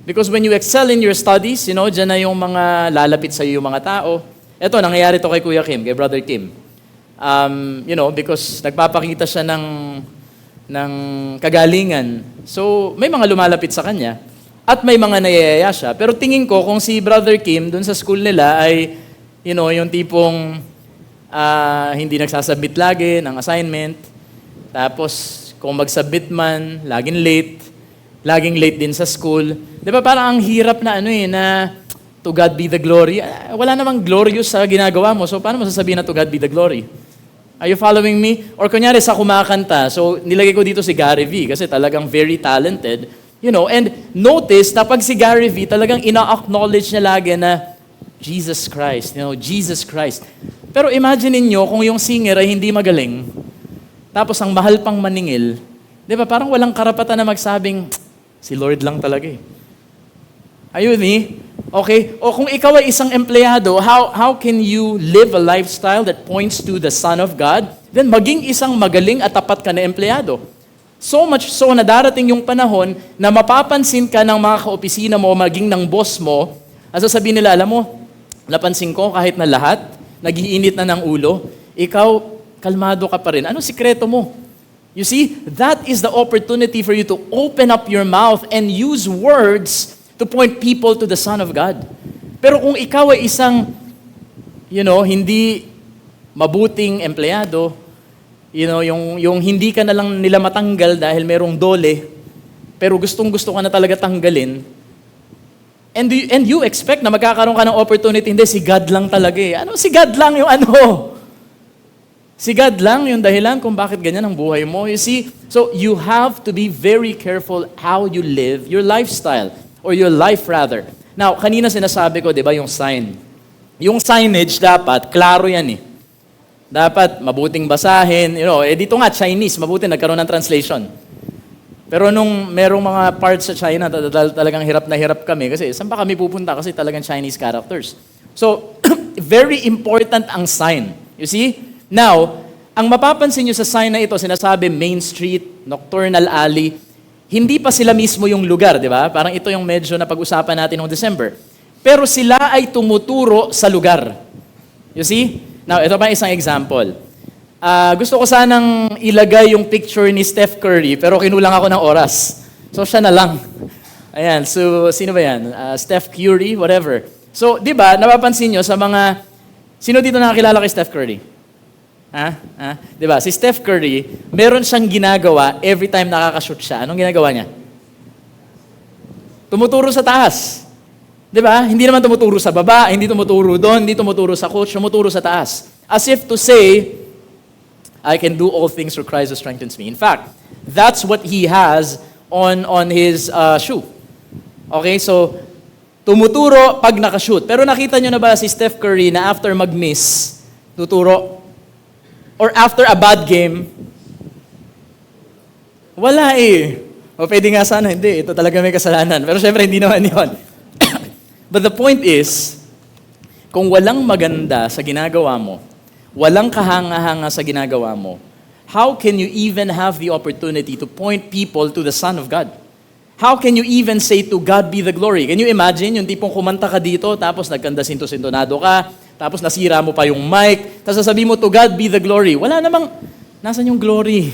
Because when you excel in your studies, dyan na yung mga lalapit sa iyo yung mga tao. Ito, nangyayari to kay Kuya Kim, kay Brother Kim. Because nagpapakita siya ng kagalingan. So, may mga lumalapit sa kanya. At may mga nayayaya siya. Pero tingin ko, kung si Brother Kim, dun sa school nila ay, yung tipong hindi nagsasubmit lagi ng assignment. Tapos, kung mag-submit man, laging late din sa school. Di ba parang ang hirap na na to God be the glory. Wala namang glorious sa ginagawa mo. So, paano mo sasabihin na to God be the glory? Are you following me? Or kunyari sa kumakanta, so nilagay ko dito si Gary V kasi talagang very talented. And notice na pag si Gary V, talagang ina-acknowledge niya lagi na Jesus Christ, Jesus Christ. Pero imagine niyo kung yung singer ay hindi magaling, tapos ang mahal pang maningil, di ba parang walang karapatan na magsabing, si Lord lang talaga eh. Are you with me? Okay? O kung ikaw ay isang empleyado, how can you live a lifestyle that points to the Son of God? Then maging isang magaling at tapat ka na empleyado. So much so na darating yung panahon na mapapansin ka ng mga kaopisina mo, maging ng boss mo, at sasabihin nila, alam mo, napansin ko kahit na lahat, nag-iinit na ng ulo, ikaw, kalmado ka pa rin. Ano sikreto mo? You see, that is the opportunity for you to open up your mouth and use words to point people to the Son of God. Pero kung ikaw ay isang, hindi mabuting empleyado, yung hindi ka na lang nila matanggal dahil merong dole, pero gustong-gusto ka na talaga tanggalin, and you expect na magkakaroon ka ng opportunity, hindi, si God lang talaga eh. Ano, si God lang yung Si God lang yung dahilan kung bakit ganyan ang buhay mo. You see, so you have to be very careful how you live your lifestyle, or your life rather. Now, kanina sinasabi ko, di ba, yung sign. Yung signage dapat, klaro yan eh. Dapat mabuting basahin. Dito nga, Chinese, mabuti, nagkaroon ng translation. Pero nung merong mga parts sa China, talagang hirap na hirap kami. Kasi saan pa kami pupunta? Kasi talagang Chinese characters. So, very important ang sign. You see? Now, ang mapapansin nyo sa sign na ito, sinasabi Main Street, Nocturnal Alley, hindi pa sila mismo yung lugar, di ba? Parang ito yung medyo na pag-usapan natin noong December. Pero sila ay tumuturo sa lugar. You see? Now, ito pa isang example. Gusto ko sanang ilagay yung picture ni Steph Curry, pero kinulang ako ng oras. So, siya na lang. Ayan, so, sino ba yan? Steph Curry, whatever. So, di ba, napapansin nyo sa mga Sino dito nakakilala kay Steph Curry? Ha? Ha? Diba? Si Steph Curry, meron siyang ginagawa every time nakakashoot siya. Anong ginagawa niya? Tumuturo sa taas. Diba? Hindi naman tumuturo sa baba, hindi tumuturo doon, hindi tumuturo sa coach, tumuturo sa taas. As if to say, I can do all things through Christ who strengthens me. In fact, that's what he has on his shoe. Okay, so tumuturo pag nakashoot. Pero nakita nyo na ba si Steph Curry na after mag-miss, tuturo? Or after a bad game, wala eh. O pwede nga sana, hindi. Ito talaga may kasalanan. Pero syempre, hindi naman yun. But the point is, kung walang maganda sa ginagawa mo, walang kahanga-hanga sa ginagawa mo, how can you even have the opportunity to point people to the Son of God? How can you even say to God be the glory? Can you imagine yung tipong kumanta ka dito, tapos nagkanda sinto-sintonado ka, tapos nasira mo pa yung mic, tapos sasabihin mo to God be the glory. Wala namang, nasan yung glory?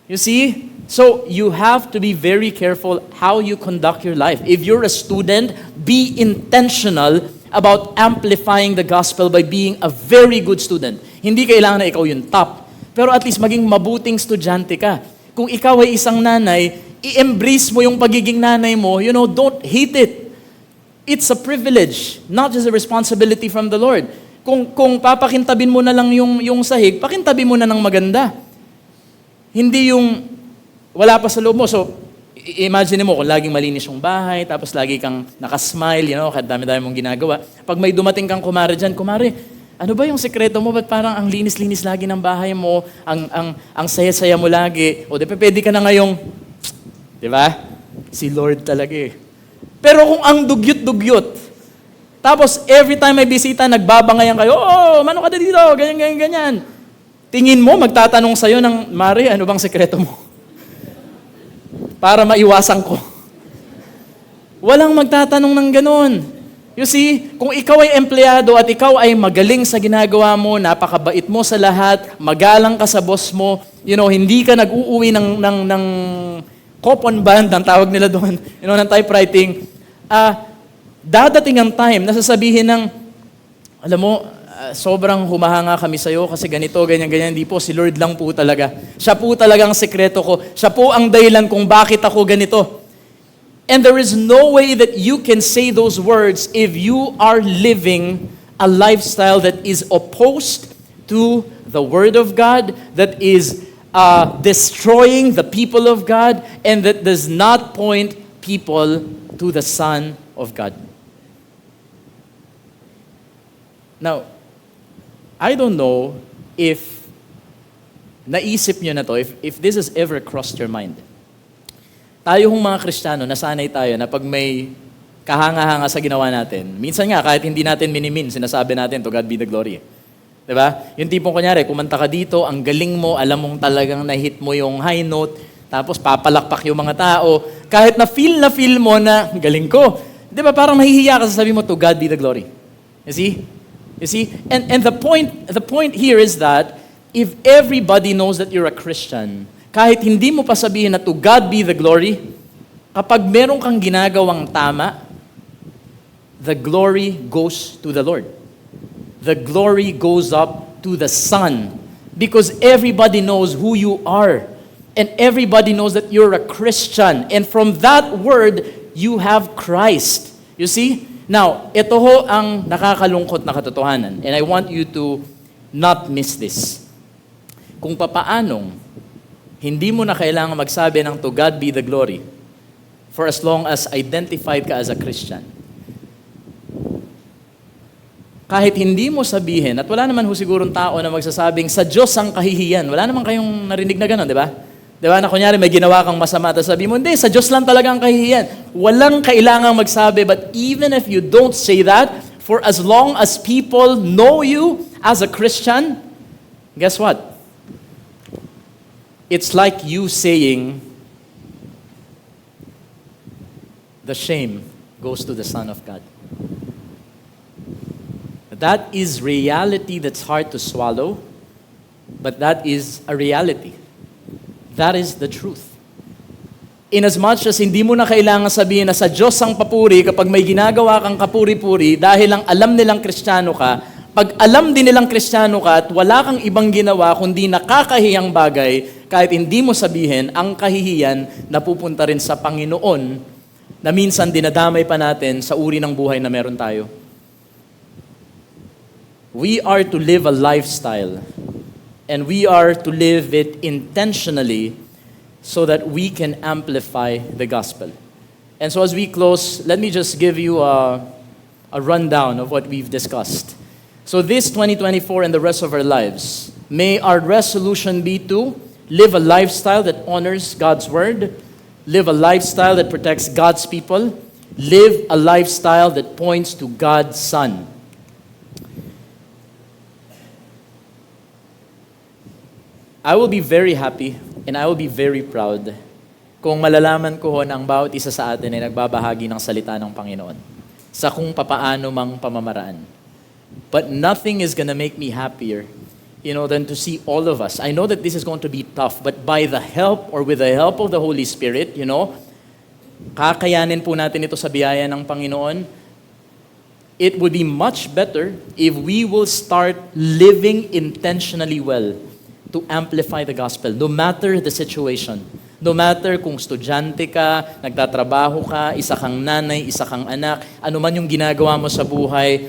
You see? So, you have to be very careful how you conduct your life. If you're a student, be intentional about amplifying the gospel by being a very good student. Hindi kailangan na ikaw yung top. Pero at least maging mabuting estudyante ka. Kung ikaw ay isang nanay, i-embrace mo yung pagiging nanay mo, don't hate it. It's a privilege, not just a responsibility from the Lord. Kung papakintabin mo na lang yung sahig, pakintabi mo na ng maganda. Hindi yung wala pa sa loob mo. So, imagine mo kung laging malinis yung bahay, tapos lagi kang nakasmile, kahit dami-dami mong ginagawa. Pag may dumating kang kumare dyan, kumare, ano ba yung sekreto mo? Ba't parang ang linis-linis lagi ng bahay mo, ang saya-saya mo lagi? O, pwede ka na ngayong, di ba? Si Lord talaga eh. Pero kung ang dugyot-dugyot, tapos every time may bisita, nagbabangayan kayo, mano ka dito, ganyan. Tingin mo, magtatanong sa'yo ng, Mare, ano bang sekreto mo? Para maiwasan ko. Walang magtatanong ng ganun. You see, kung ikaw ay empleyado at ikaw ay magaling sa ginagawa mo, napakabait mo sa lahat, magalang ka sa boss mo, hindi ka nag-uuwi ng coupon band, ang tawag nila doon, ng typewriting, dadating ang time na sasabihin ng, alam mo, sobrang humahanga kami sa'yo kasi ganito, ganyan, hindi po, si Lord lang po talaga. Siya po talagang sekreto ko. Siya po ang dahilan kung bakit ako ganito. And there is no way that you can say those words if you are living a lifestyle that is opposed to the Word of God, that is destroying the people of God, and that does not point people to the Son of God. Now, I don't know if naisip nyo na to, if this has ever crossed your mind. Tayo hong mga Kristiyano, nasanay tayo na pag may kahanga-hanga sa ginawa natin, minsan nga, kahit hindi natin minimin, sinasabi natin, to God be the glory. Diba? Yung tipong kunyari, kumanta ka dito, ang galing mo, alam mong talagang na-hit mo yung high note, tapos papalakpak yung mga tao, kahit na feel mo na, galing ko. Diba? Parang mahihiya ka, sasabihin mo, to God be the glory. You see? You see? And the point here is that if everybody knows that you're a Christian, kahit hindi mo pa sabihin na to God be the glory, kapag meron kang ginagawang tama, the glory goes to the Lord. The glory goes up to the Son. Because everybody knows who you are. And everybody knows that you're a Christian. And from that word, you have Christ. You see? Now, ito ho ang nakakalungkot na katotohanan. And I want you to not miss this. Kung papaanong, hindi mo na kailangan magsabi ng to God be the glory for as long as identified ka as a Christian. Kahit hindi mo sabihin, at wala naman ho sigurong tao na magsasabing sa Diyos ang kahihiyan. Wala naman kayong narinig na gano'n, di ba? Di ba na kunyari may ginawa kang masama, tapos sabi mo, hindi, sa Diyos lang talaga ang kahihiyan. Walang kailangang magsabi, but even if you don't say that, for as long as people know you as a Christian, guess what? It's like you saying, the shame goes to the Son of God. That is reality that's hard to swallow, but that is a reality. That is the truth. In as much as hindi mo na kailangan sabihin na sa Diyos ang papuri kapag may ginagawa kang kapuri-puri dahil lang alam nilang Kristiyano ka, pag alam din nilang Kristiyano ka at wala kang ibang ginawa kundi nakakahiyang bagay, kahit hindi mo sabihin, ang kahihiyan napupunta rin sa Panginoon na minsan dinadamay pa natin sa uri ng buhay na meron tayo. We are to live a lifestyle and we are to live it intentionally so that we can amplify the gospel. And so as we close, let me just give you a rundown of what we've discussed. So this 2024 and the rest of our lives, may our resolution be to live a lifestyle that honors God's word, live a lifestyle that protects God's people, live a lifestyle that points to God's Son. I will be very happy and I will be very proud kung malalaman ko na ang bawat isa sa atin ay nagbabahagi ng salita ng Panginoon sa kung papaano mang pamamaraan. But nothing is gonna make me happier, than to see all of us. I know that this is going to be tough, but by the help or with the help of the Holy Spirit, kakayanin po natin ito sa biyaya ng Panginoon. It would be much better if we will start living intentionally well to amplify the gospel, no matter the situation. No matter kung estudyante ka, nagtatrabaho ka, isa kang nanay, isa kang anak, ano man yung ginagawa mo sa buhay,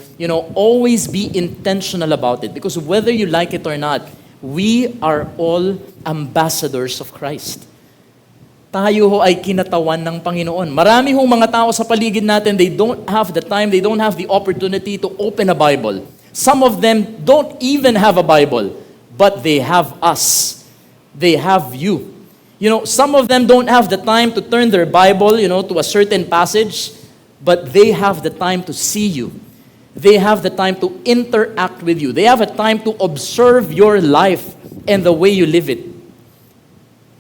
always be intentional about it. Because whether you like it or not, we are all ambassadors of Christ. Tayo ho ay kinatawan ng Panginoon. Marami hong mga tao sa paligid natin, they don't have the time, they don't have the opportunity to open a Bible. Some of them don't even have a Bible, but they have us. They have you. Some of them don't have the time to turn their Bible, to a certain passage, but they have the time to see you. They have the time to interact with you. They have a time to observe your life and the way you live it.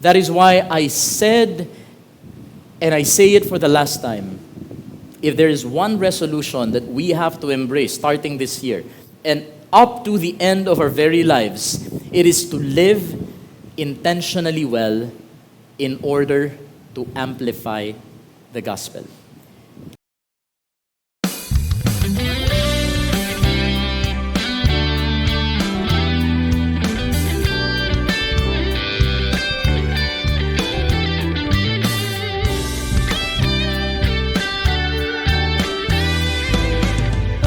That is why I said, and I say it for the last time, if there is one resolution that we have to embrace starting this year and up to the end of our very lives, it is to live intentionally well in order to amplify the gospel.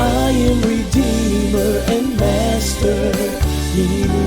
I am Redeemer and Master, leaning